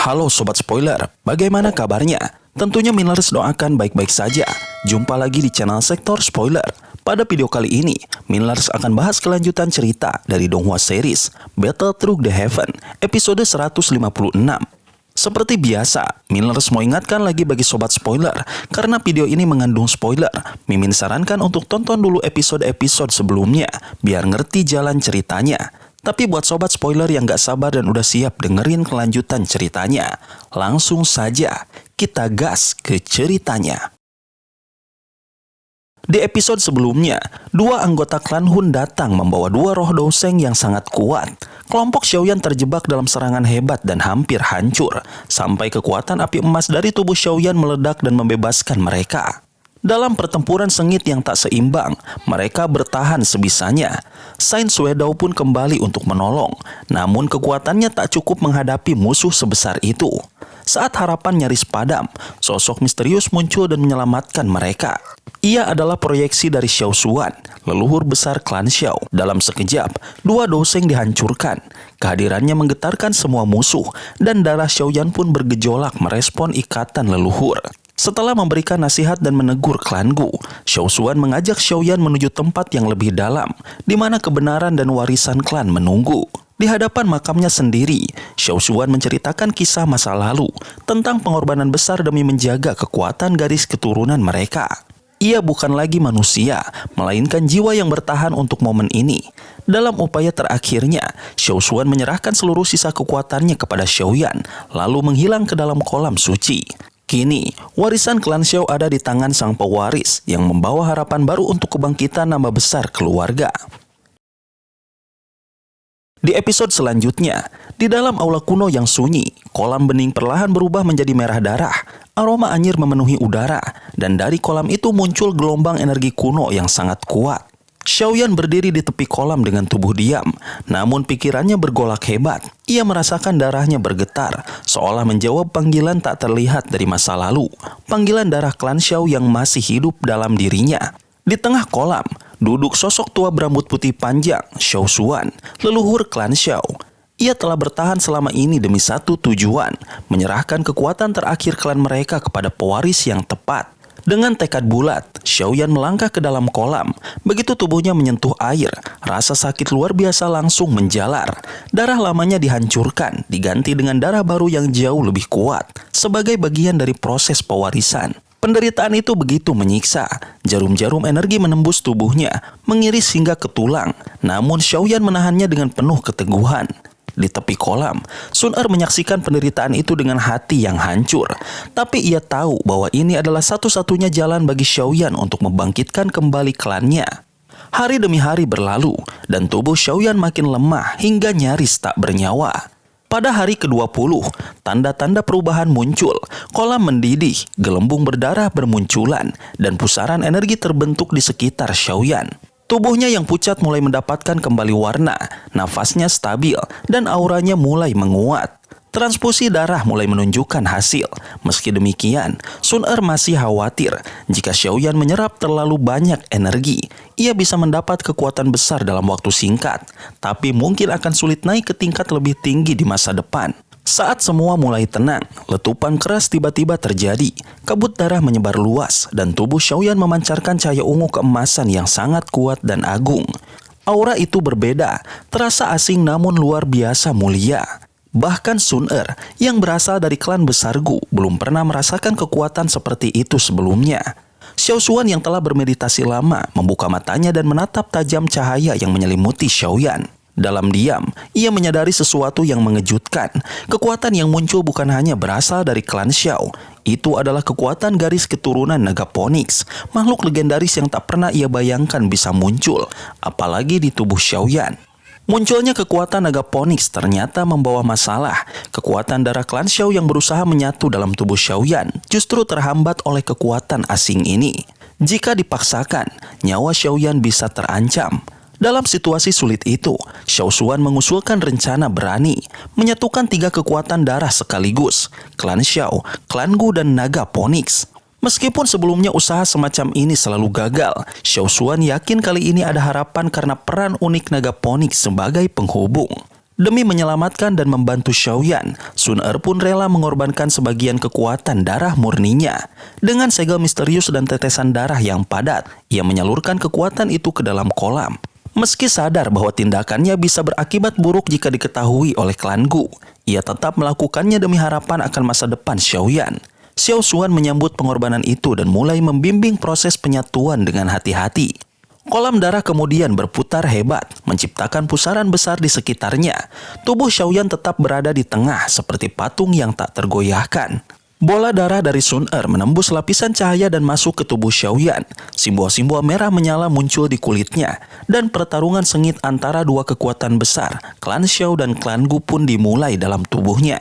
Halo Sobat Spoiler, bagaimana kabarnya? Tentunya Millers doakan baik-baik saja. Jumpa lagi di channel Sektor Spoiler. Pada video kali ini, Millers akan bahas kelanjutan cerita dari Donghua series Battle Through the Heaven episode 156. Seperti biasa, Millers mau ingatkan lagi bagi Sobat Spoiler, karena video ini mengandung spoiler. Mimin sarankan untuk tonton dulu episode-episode sebelumnya, biar ngerti jalan ceritanya. Tapi buat Sobat Spoiler yang gak sabar dan udah siap dengerin kelanjutan ceritanya, langsung saja kita gas ke ceritanya. Di episode sebelumnya, dua anggota klan Hun datang membawa dua roh doseng yang sangat kuat. Kelompok Xiaoyan terjebak dalam serangan hebat dan hampir hancur, sampai kekuatan api emas dari tubuh Xiaoyan meledak dan membebaskan mereka. Dalam pertempuran sengit yang tak seimbang, mereka bertahan sebisanya. Saint Suedao pun kembali untuk menolong, namun kekuatannya tak cukup menghadapi musuh sebesar itu. Saat harapan nyaris padam, sosok misterius muncul dan menyelamatkan mereka. Ia adalah proyeksi dari Xiao Xuan, leluhur besar klan Xiao. Dalam sekejap, dua doseng dihancurkan. Kehadirannya menggetarkan semua musuh, dan darah Xiaoyan pun bergejolak merespon ikatan leluhur. Setelah memberikan nasihat dan menegur klan Gu, Xiao Xuan mengajak Xiaoyan menuju tempat yang lebih dalam, di mana kebenaran dan warisan klan menunggu. Di hadapan makamnya sendiri, Xiao Xuan menceritakan kisah masa lalu tentang pengorbanan besar demi menjaga kekuatan garis keturunan mereka. Ia bukan lagi manusia, melainkan jiwa yang bertahan untuk momen ini. Dalam upaya terakhirnya, Xiao Xuan menyerahkan seluruh sisa kekuatannya kepada Xiaoyan, lalu menghilang ke dalam kolam suci. Kini, warisan klan Xiao ada di tangan sang pewaris yang membawa harapan baru untuk kebangkitan nama besar keluarga. Di episode selanjutnya, di dalam aula kuno yang sunyi, kolam bening perlahan berubah menjadi merah darah. Aroma anyir memenuhi udara, dan dari kolam itu muncul gelombang energi kuno yang sangat kuat. Xiaoyan berdiri di tepi kolam dengan tubuh diam, namun pikirannya bergolak hebat. Ia merasakan darahnya bergetar, seolah menjawab panggilan tak terlihat dari masa lalu. Panggilan darah klan Xiao yang masih hidup dalam dirinya. Di tengah kolam, duduk sosok tua berambut putih panjang, Xiao Xuan, leluhur klan Xiao. Ia telah bertahan selama ini demi satu tujuan, menyerahkan kekuatan terakhir klan mereka kepada pewaris yang tepat. Dengan tekad bulat, Xiaoyan melangkah ke dalam kolam. Begitu tubuhnya menyentuh air, rasa sakit luar biasa langsung menjalar. Darah lamanya dihancurkan, diganti dengan darah baru yang jauh lebih kuat, sebagai bagian dari proses pewarisan. Penderitaan itu begitu menyiksa. Jarum-jarum energi menembus tubuhnya, mengiris hingga ke tulang. Namun Xiaoyan menahannya dengan penuh keteguhan. Di tepi kolam, Sun Er menyaksikan penderitaan itu dengan hati yang hancur. Tapi ia tahu bahwa ini adalah satu-satunya jalan bagi Xiaoyan untuk membangkitkan kembali klannya. Hari demi hari berlalu, dan tubuh Xiaoyan makin lemah hingga nyaris tak bernyawa. Pada hari ke-20, tanda-tanda perubahan muncul. Kolam mendidih, gelembung berdarah bermunculan, dan pusaran energi terbentuk di sekitar Xiaoyan. Tubuhnya yang pucat mulai mendapatkan kembali warna, nafasnya stabil, dan auranya mulai menguat. Transfusi darah mulai menunjukkan hasil. Meski demikian, Sun Er masih khawatir jika Xiaoyan menyerap terlalu banyak energi. Ia bisa mendapat kekuatan besar dalam waktu singkat, tapi mungkin akan sulit naik ke tingkat lebih tinggi di masa depan. Saat semua mulai tenang, letupan keras tiba-tiba terjadi. Kabut darah menyebar luas, dan tubuh Xiaoyan memancarkan cahaya ungu keemasan yang sangat kuat dan agung. Aura itu berbeda, terasa asing namun luar biasa mulia. Bahkan Sun Er, yang berasal dari klan besar Gu, belum pernah merasakan kekuatan seperti itu sebelumnya. Xiao Xuan yang telah bermeditasi lama, membuka matanya dan menatap tajam cahaya yang menyelimuti Xiaoyan. Dalam diam, ia menyadari sesuatu yang mengejutkan. Kekuatan yang muncul bukan hanya berasal dari klan Xiao. Itu adalah kekuatan garis keturunan naga Phoenix, makhluk legendaris yang tak pernah ia bayangkan bisa muncul, apalagi di tubuh Xiaoyan. Munculnya kekuatan naga Phoenix ternyata membawa masalah. Kekuatan darah klan Xiao yang berusaha menyatu dalam tubuh Xiaoyan justru terhambat oleh kekuatan asing ini. Jika dipaksakan, nyawa Xiaoyan bisa terancam. Dalam situasi sulit itu, Xiao Xuan mengusulkan rencana berani, menyatukan 3 kekuatan darah sekaligus, klan Xiao, klan Gu, dan naga Phoenix. Meskipun sebelumnya usaha semacam ini selalu gagal, Xiao Xuan yakin kali ini ada harapan karena peran unik naga Phoenix sebagai penghubung. Demi menyelamatkan dan membantu Xiaoyan, Sun Er pun rela mengorbankan sebagian kekuatan darah murninya. Dengan segel misterius dan tetesan darah yang padat, ia menyalurkan kekuatan itu ke dalam kolam. Meski sadar bahwa tindakannya bisa berakibat buruk jika diketahui oleh klan Gu, ia tetap melakukannya demi harapan akan masa depan Xiaoyan. Xiao Xuan menyambut pengorbanan itu dan mulai membimbing proses penyatuan dengan hati-hati. Kolam darah kemudian berputar hebat, menciptakan pusaran besar di sekitarnya. Tubuh Xiaoyan tetap berada di tengah seperti patung yang tak tergoyahkan. Bola darah dari Sun Er menembus lapisan cahaya dan masuk ke tubuh Xiaoyan. Simbol-simbol merah menyala muncul di kulitnya, dan pertarungan sengit antara dua kekuatan besar, klan Xiao dan klan Gu pun dimulai dalam tubuhnya.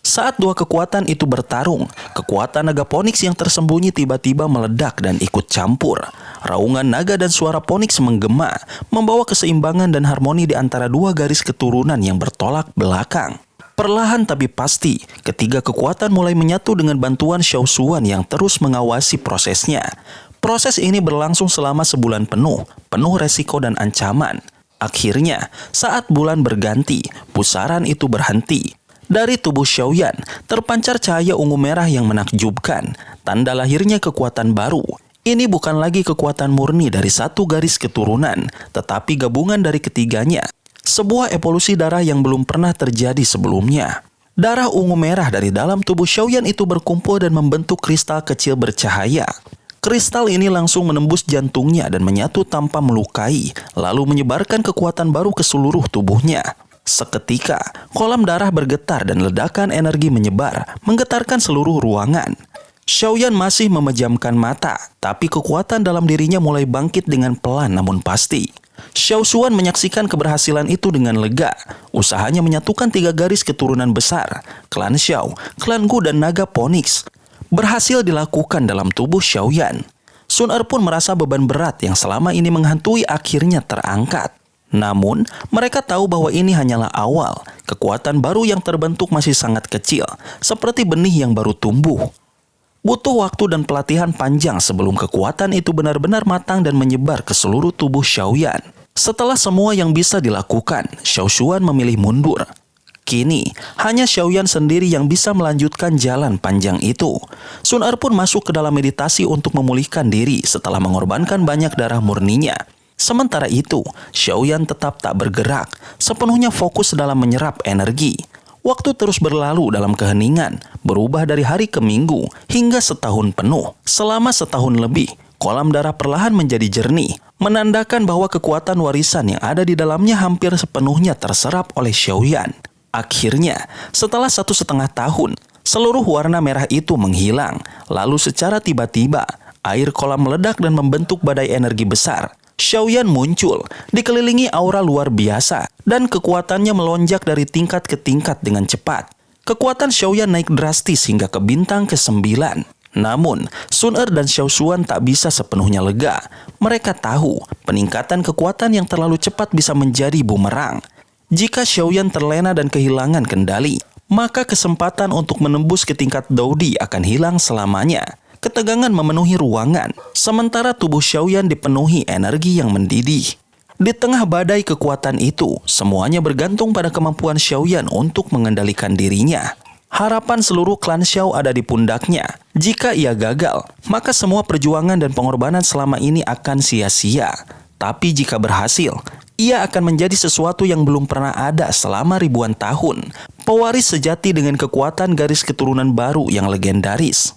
Saat dua kekuatan itu bertarung, kekuatan naga Phoenix yang tersembunyi tiba-tiba meledak dan ikut campur. Raungan naga dan suara Phoenix menggema, membawa keseimbangan dan harmoni di antara dua garis keturunan yang bertolak belakang. Perlahan tapi pasti, ketiga kekuatan mulai menyatu dengan bantuan Xiao Xuan yang terus mengawasi prosesnya. Proses ini berlangsung selama sebulan penuh resiko dan ancaman. Akhirnya, saat bulan berganti, pusaran itu berhenti. Dari tubuh Xiaoyan, terpancar cahaya ungu merah yang menakjubkan, tanda lahirnya kekuatan baru. Ini bukan lagi kekuatan murni dari satu garis keturunan, tetapi gabungan dari ketiganya. Sebuah evolusi darah yang belum pernah terjadi sebelumnya. Darah ungu merah dari dalam tubuh Xiaoyan itu berkumpul dan membentuk kristal kecil bercahaya. Kristal ini langsung menembus jantungnya dan menyatu tanpa melukai, lalu menyebarkan kekuatan baru ke seluruh tubuhnya. Seketika, kolam darah bergetar dan ledakan energi menyebar, menggetarkan seluruh ruangan. Xiaoyan masih memejamkan mata, tapi kekuatan dalam dirinya mulai bangkit dengan pelan namun pasti. Xiao Xuan menyaksikan keberhasilan itu dengan lega. Usahanya menyatukan tiga garis keturunan besar, klan Xiao, klan Gu dan naga Phoenix, berhasil dilakukan dalam tubuh Xiaoyan. Sun Er pun merasa beban berat yang selama ini menghantui akhirnya terangkat. Namun, mereka tahu bahwa ini hanyalah awal. Kekuatan baru yang terbentuk masih sangat kecil, seperti benih yang baru tumbuh. Butuh waktu dan pelatihan panjang sebelum kekuatan itu benar-benar matang dan menyebar ke seluruh tubuh Xiaoyan. Setelah semua yang bisa dilakukan, Xiao Xuan memilih mundur. Kini, hanya Xiaoyan sendiri yang bisa melanjutkan jalan panjang itu. Sun Er pun masuk ke dalam meditasi untuk memulihkan diri setelah mengorbankan banyak darah murninya. Sementara itu, Xiaoyan tetap tak bergerak, sepenuhnya fokus dalam menyerap energi. Waktu terus berlalu dalam keheningan, berubah dari hari ke minggu, hingga setahun penuh. Selama setahun lebih, kolam darah perlahan menjadi jernih, menandakan bahwa kekuatan warisan yang ada di dalamnya hampir sepenuhnya terserap oleh Xiaoyan. Akhirnya, setelah 1,5 tahun, seluruh warna merah itu menghilang. Lalu secara tiba-tiba, air kolam meledak dan membentuk badai energi besar. Xiaoyan muncul, dikelilingi aura luar biasa, dan kekuatannya melonjak dari tingkat ke tingkat dengan cepat. Kekuatan Xiaoyan naik drastis hingga ke bintang ke-9. Namun, Sun Er dan Xiao Xuan tak bisa sepenuhnya lega. Mereka tahu, peningkatan kekuatan yang terlalu cepat bisa menjadi bumerang. Jika Xiaoyan terlena dan kehilangan kendali, maka kesempatan untuk menembus ke tingkat Daodi akan hilang selamanya. Ketegangan memenuhi ruangan, sementara tubuh Xiaoyan dipenuhi energi yang mendidih. Di tengah badai kekuatan itu, semuanya bergantung pada kemampuan Xiaoyan untuk mengendalikan dirinya. Harapan seluruh klan Xiao ada di pundaknya. Jika ia gagal, maka semua perjuangan dan pengorbanan selama ini akan sia-sia. Tapi jika berhasil, ia akan menjadi sesuatu yang belum pernah ada selama ribuan tahun. Pewaris sejati dengan kekuatan garis keturunan baru yang legendaris.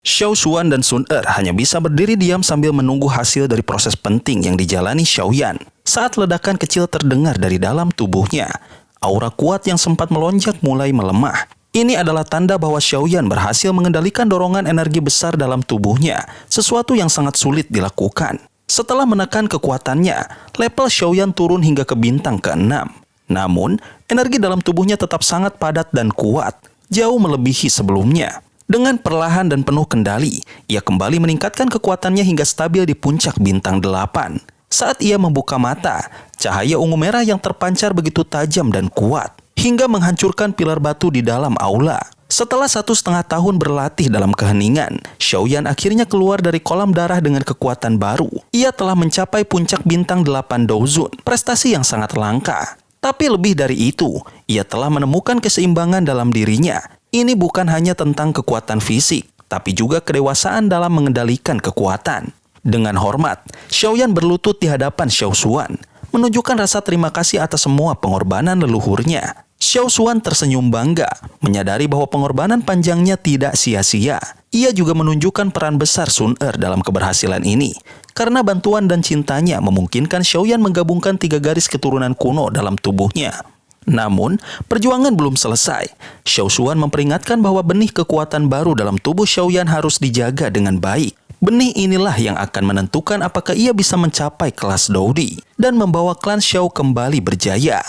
Xiao Xuan dan Sun Er hanya bisa berdiri diam sambil menunggu hasil dari proses penting yang dijalani Xiaoyan. Saat ledakan kecil terdengar dari dalam tubuhnya, aura kuat yang sempat melonjak mulai melemah. Ini adalah tanda bahwa Xiaoyan berhasil mengendalikan dorongan energi besar dalam tubuhnya, sesuatu yang sangat sulit dilakukan. Setelah menekan kekuatannya, level Xiaoyan turun hingga ke bintang ke-6. Namun, energi dalam tubuhnya tetap sangat padat dan kuat, jauh melebihi sebelumnya. Dengan perlahan dan penuh kendali, ia kembali meningkatkan kekuatannya hingga stabil di puncak bintang 8. Saat ia membuka mata, cahaya ungu merah yang terpancar begitu tajam dan kuat, hingga menghancurkan pilar batu di dalam aula. Setelah 1,5 tahun berlatih dalam keheningan, Xiaoyan akhirnya keluar dari kolam darah dengan kekuatan baru. Ia telah mencapai puncak bintang 8 Douzun, prestasi yang sangat langka. Tapi lebih dari itu, ia telah menemukan keseimbangan dalam dirinya. Ini bukan hanya tentang kekuatan fisik, tapi juga kedewasaan dalam mengendalikan kekuatan. Dengan hormat, Xiaoyan berlutut di hadapan Xiao Xuan, menunjukkan rasa terima kasih atas semua pengorbanan leluhurnya. Xiao Xuan tersenyum bangga, menyadari bahwa pengorbanan panjangnya tidak sia-sia. Ia juga menunjukkan peran besar Sun Er dalam keberhasilan ini, karena bantuan dan cintanya memungkinkan Xiaoyan menggabungkan 3 garis keturunan kuno dalam tubuhnya. Namun, perjuangan belum selesai. Xiao Xuan memperingatkan bahwa benih kekuatan baru dalam tubuh Xiaoyan harus dijaga dengan baik. Benih inilah yang akan menentukan apakah ia bisa mencapai kelas Doudi dan membawa klan Xiao kembali berjaya.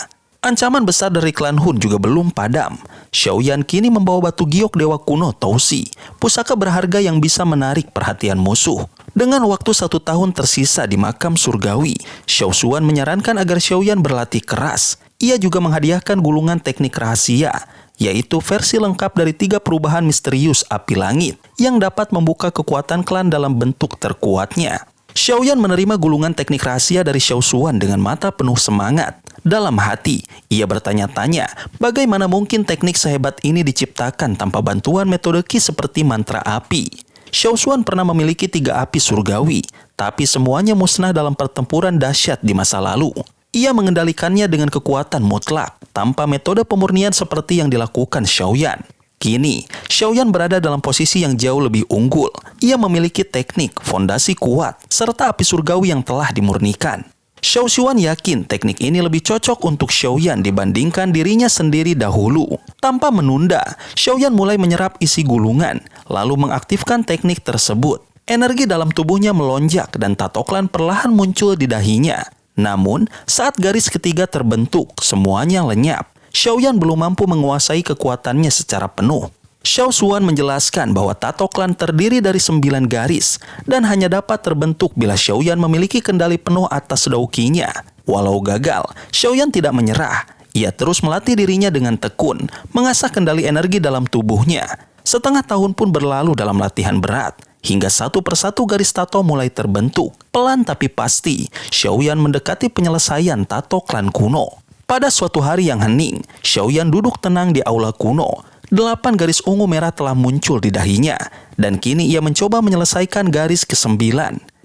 Ancaman besar dari klan Hun juga belum padam. Xiaoyan kini membawa batu giok dewa kuno Tousi, pusaka berharga yang bisa menarik perhatian musuh. Dengan waktu 1 tahun tersisa di makam surgawi, Xiao Xuan menyarankan agar Xiaoyan berlatih keras. Ia juga menghadiahkan gulungan teknik rahasia, yaitu versi lengkap dari 3 perubahan misterius api langit yang dapat membuka kekuatan klan dalam bentuk terkuatnya. Xiaoyan menerima gulungan teknik rahasia dari Xiao Xuan dengan mata penuh semangat. Dalam hati, ia bertanya-tanya bagaimana mungkin teknik sehebat ini diciptakan tanpa bantuan metode Qi seperti mantra api. Xiao Xuan pernah memiliki 3 api surgawi, tapi semuanya musnah dalam pertempuran dahsyat di masa lalu. Ia mengendalikannya dengan kekuatan mutlak, tanpa metode pemurnian seperti yang dilakukan Xiaoyan. Kini, Xiaoyan berada dalam posisi yang jauh lebih unggul. Ia memiliki teknik, fondasi kuat, serta api surgawi yang telah dimurnikan. Xiao Xuan yakin teknik ini lebih cocok untuk Xiaoyan dibandingkan dirinya sendiri dahulu. Tanpa menunda, Xiaoyan mulai menyerap isi gulungan, lalu mengaktifkan teknik tersebut. Energi dalam tubuhnya melonjak dan tato klan perlahan muncul di dahinya. Namun, saat garis ketiga terbentuk, semuanya lenyap. Xiaoyan belum mampu menguasai kekuatannya secara penuh. Xiao Xuan menjelaskan bahwa tato klan terdiri dari 9 garis dan hanya dapat terbentuk bila Xiaoyan memiliki kendali penuh atas Dou-Qi-nya. Walau gagal, Xiaoyan tidak menyerah. Ia terus melatih dirinya dengan tekun, mengasah kendali energi dalam tubuhnya. 1/2 tahun pun berlalu dalam latihan berat, hingga satu persatu garis tato mulai terbentuk. Pelan tapi pasti, Xiaoyan mendekati penyelesaian tato klan kuno. Pada suatu hari yang hening, Xiaoyan duduk tenang di aula kuno. 8 garis ungu merah telah muncul di dahinya, dan kini ia mencoba menyelesaikan garis ke-9.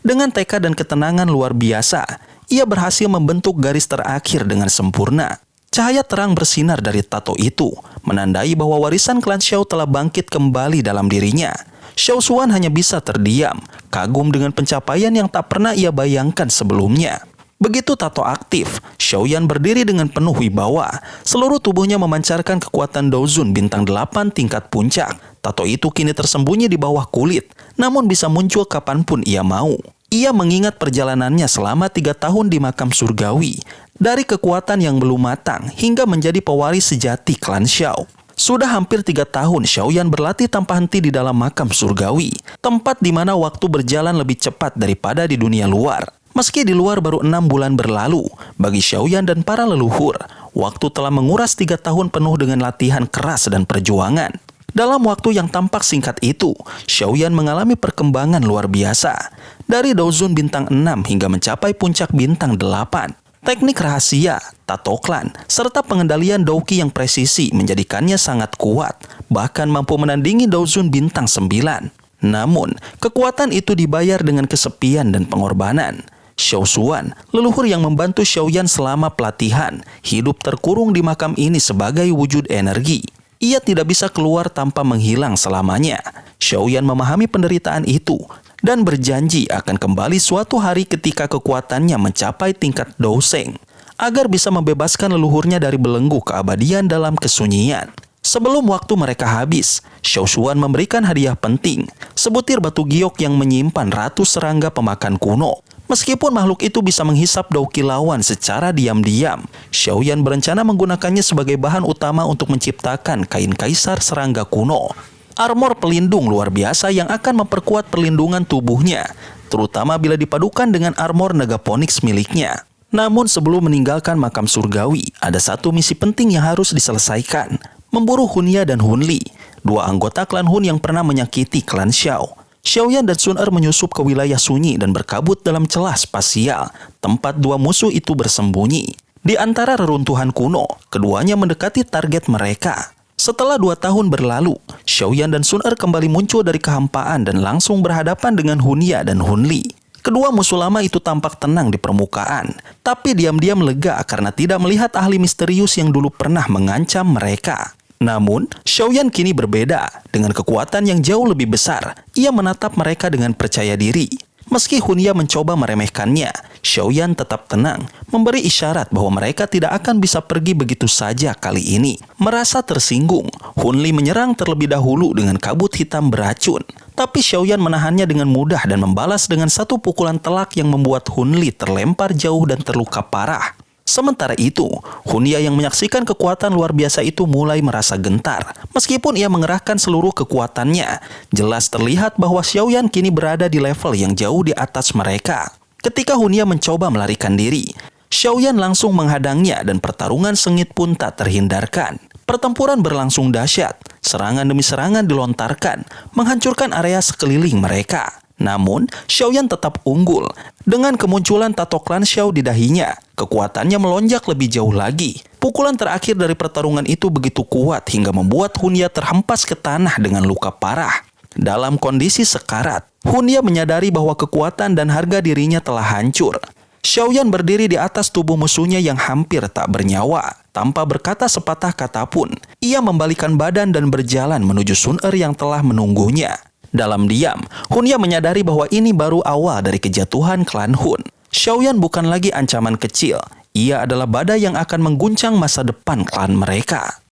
Dengan tekad dan ketenangan luar biasa, ia berhasil membentuk garis terakhir dengan sempurna. Cahaya terang bersinar dari tato itu, menandai bahwa warisan klan Xiao telah bangkit kembali dalam dirinya. Xiao Xuan hanya bisa terdiam, kagum dengan pencapaian yang tak pernah ia bayangkan sebelumnya. Begitu tato aktif, Xiaoyan berdiri dengan penuh wibawa. Seluruh tubuhnya memancarkan kekuatan Douzun bintang 8 tingkat puncak. Tato itu kini tersembunyi di bawah kulit, namun bisa muncul kapanpun ia mau. Ia mengingat perjalanannya selama 3 tahun di makam surgawi. Dari kekuatan yang belum matang hingga menjadi pewaris sejati klan Xiao. Sudah hampir 3 tahun Xiaoyan berlatih tanpa henti di dalam makam surgawi. Tempat di mana waktu berjalan lebih cepat daripada di dunia luar. Meski di luar baru 6 bulan berlalu, bagi Xiaoyan dan para leluhur, waktu telah menguras 3 tahun penuh dengan latihan keras dan perjuangan. Dalam waktu yang tampak singkat itu, Xiaoyan mengalami perkembangan luar biasa. Dari Douzun bintang 6 hingga mencapai puncak bintang 8. Teknik rahasia, tato klan, serta pengendalian Dou-Qi yang presisi menjadikannya sangat kuat, bahkan mampu menandingi Douzun bintang 9. Namun, kekuatan itu dibayar dengan kesepian dan pengorbanan. Xiao Xuan, leluhur yang membantu Xiaoyan selama pelatihan, hidup terkurung di makam ini sebagai wujud energi. Ia tidak bisa keluar tanpa menghilang selamanya. Xiaoyan memahami penderitaan itu dan berjanji akan kembali suatu hari ketika kekuatannya mencapai tingkat Douseng, agar bisa membebaskan leluhurnya dari belenggu keabadian dalam kesunyian. Sebelum waktu mereka habis, Xiao Xuan memberikan hadiah penting, sebutir batu giok yang menyimpan ratus serangga pemakan kuno. Meskipun makhluk itu bisa menghisap Dou-Qi lawan secara diam-diam, Xiaoyan berencana menggunakannya sebagai bahan utama untuk menciptakan kain kaisar serangga kuno. Armor pelindung luar biasa yang akan memperkuat perlindungan tubuhnya, terutama bila dipadukan dengan armor Negaponix miliknya. Namun sebelum meninggalkan makam surgawi, ada satu misi penting yang harus diselesaikan. Memburu Hunya dan Hunli. dua anggota klan Hun yang pernah menyakiti klan Xiao. Xiaoyan dan Sun Er menyusup ke wilayah sunyi dan berkabut dalam celah spasial, tempat dua musuh itu bersembunyi. Di antara reruntuhan kuno, keduanya mendekati target mereka. Setelah 2 tahun berlalu, Xiaoyan dan Sun Er kembali muncul dari kehampaan dan langsung berhadapan dengan Hunya dan Hunli. Kedua musuh lama itu tampak tenang di permukaan, tapi diam-diam lega karena tidak melihat ahli misterius yang dulu pernah mengancam mereka. Namun, Xiaoyan kini berbeda. Dengan kekuatan yang jauh lebih besar, ia menatap mereka dengan percaya diri. Meski Hunya mencoba meremehkannya, Xiaoyan tetap tenang, memberi isyarat bahwa mereka tidak akan bisa pergi begitu saja kali ini. Merasa tersinggung, Hunli menyerang terlebih dahulu dengan kabut hitam beracun. Tapi Xiaoyan menahannya dengan mudah dan membalas dengan satu pukulan telak yang membuat Hunli terlempar jauh dan terluka parah. Sementara itu, Hunya yang menyaksikan kekuatan luar biasa itu mulai merasa gentar. Meskipun ia mengerahkan seluruh kekuatannya, jelas terlihat bahwa Xiaoyan kini berada di level yang jauh di atas mereka. Ketika Hunya mencoba melarikan diri, Xiaoyan langsung menghadangnya dan pertarungan sengit pun tak terhindarkan. Pertempuran berlangsung dahsyat, serangan demi serangan dilontarkan, menghancurkan area sekeliling mereka. Namun, Xiaoyan tetap unggul. Dengan kemunculan tato klan Xiao di dahinya, kekuatannya melonjak lebih jauh lagi. Pukulan terakhir dari pertarungan itu begitu kuat hingga membuat Hunya terhempas ke tanah dengan luka parah. Dalam kondisi sekarat, Hunya menyadari bahwa kekuatan dan harga dirinya telah hancur. Xiaoyan berdiri di atas tubuh musuhnya yang hampir tak bernyawa. Tanpa berkata sepatah kata pun, ia membalikan badan dan berjalan menuju Sun Er yang telah menunggunya. Dalam diam, Hunya menyadari bahwa ini baru awal dari kejatuhan klan Hun. Xiaoyan bukan lagi ancaman kecil. Ia adalah badai yang akan mengguncang masa depan klan mereka.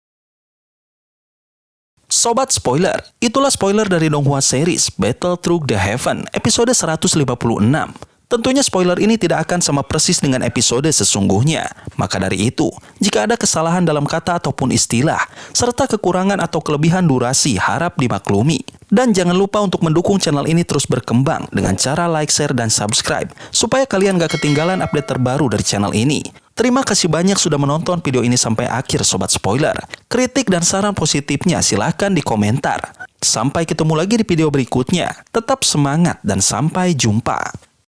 Sobat spoiler, itulah spoiler dari Donghua series Battle Through the Heaven episode 156. Tentunya spoiler ini tidak akan sama persis dengan episode sesungguhnya. Maka dari itu, jika ada kesalahan dalam kata ataupun istilah, serta kekurangan atau kelebihan durasi harap dimaklumi. Dan jangan lupa untuk mendukung channel ini terus berkembang dengan cara like, share, dan subscribe, supaya kalian gak ketinggalan update terbaru dari channel ini. Terima kasih banyak sudah menonton video ini sampai akhir Sobat Spoiler. Kritik dan saran positifnya silahkan di komentar. Sampai ketemu lagi di video berikutnya. Tetap semangat dan sampai jumpa.